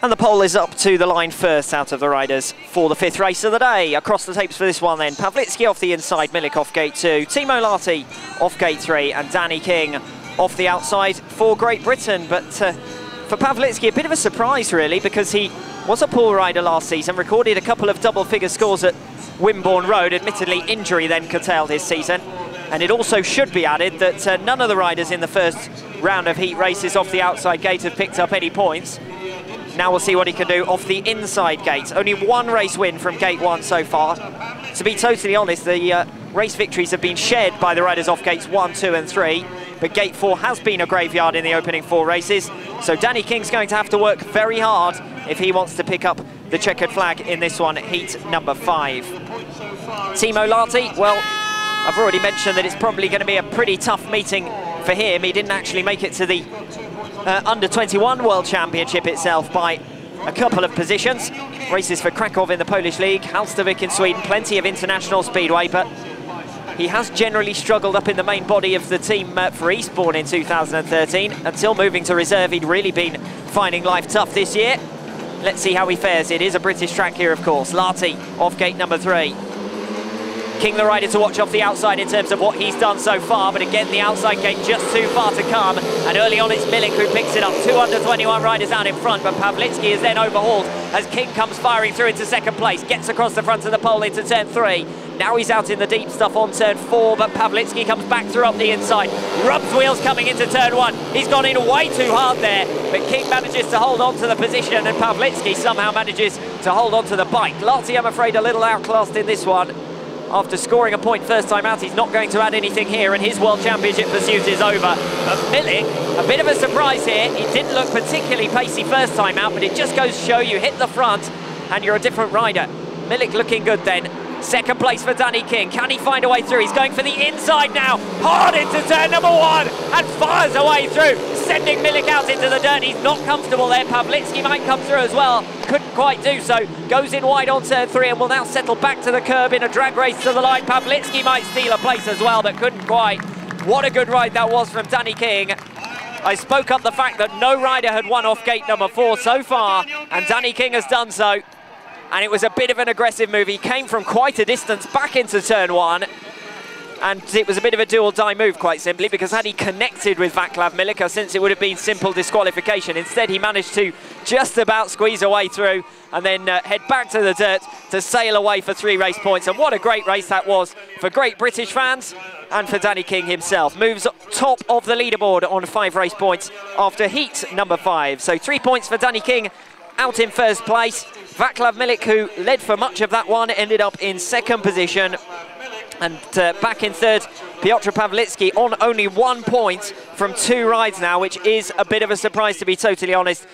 And the Poole is up to the line first out of the riders for the 5th race of the day. Across the tapes for this one then, Pawlicki off the inside, Milik off gate 2, Timo Lahti off gate 3 and Danny King off the outside for Great Britain. But for Pawlicki, a bit of a surprise really, because he was a Poole rider last season, recorded a couple of double-figure scores at Wimborne Road. Admittedly, injury then curtailed his season. And it also should be added that none of the riders in the first round of heat races off the outside gate have picked up any points. Now we'll see what he can do off the inside gate. Only one race win from gate 1 so far. To be totally honest, the race victories have been shared by the riders off gates 1, 2 and 3, but gate 4 has been a graveyard in the opening 4 races, so Danny King's going to have to work very hard if he wants to pick up the checkered flag in this one, heat number 5. Timo Lahti, well, I've already mentioned that it's probably going to be a pretty tough meeting for him. He didn't actually make it to the Under-21 World Championship itself by a couple of positions. Races for Krakow in the Polish League, Halstavik in Sweden, plenty of international speedway, but he has generally struggled up in the main body of the team for Eastbourne in 2013. Until moving to reserve, he'd really been finding life tough this year. Let's see how he fares. It is a British track here, of course. Lahti off gate number 3. King the rider to watch off the outside in terms of what he's done so far, but again the outside gate just too far to come, and early on it's Milik who picks it up. 2 under-21 riders out in front, but Pawlicki is then overhauled as King comes firing through into 2nd place, gets across the front of the pole into turn 3. Now he's out in the deep stuff on turn 4, but Pawlicki comes back through up the inside, rubs wheels coming into turn 1. He's gone in way too hard there, but King manages to hold on to the position, and Pawlicki somehow manages to hold on to the bike. Lahti, I'm afraid, a little outclassed in this one. After scoring a point first time out, he's not going to add anything here, and his World Championship pursuit is over. But Milik, a bit of a surprise here. He didn't look particularly pacey first time out, but it just goes to show you hit the front and you're a different rider. Milik looking good then. 2nd place for Danny King. Can he find a way through? He's going for the inside now. Hard into turn number 1 and fires away through, sending Milik out into the dirt. He's not comfortable there. Pawlicki might come through as well. Couldn't quite do so. Goes in wide on turn 3 and will now settle back to the curb in a drag race to the line. Pawlicki might steal a place as well, but couldn't quite. What a good ride that was from Danny King. I spoke up the fact that no rider had won off gate number 4 so far, and Danny King has done so. And it was a bit of an aggressive move. He came from quite a distance back into turn 1. And it was a bit of a do-or-die move, quite simply, because had he connected with Vaclav Milik, since it would have been simple disqualification. Instead, he managed to just about squeeze a way through and then head back to the dirt to sail away for 3 race points. And what a great race that was for Great British fans and for Danny King himself. Moves top of the leaderboard on 5 race points after heat number 5. So 3 points for Danny King, out in 1st place. Vaclav Milik, who led for much of that one, ended up in 2nd position. And back in 3rd, Piotr Pawlicki on only 1 point from 2 rides now, which is a bit of a surprise, to be totally honest.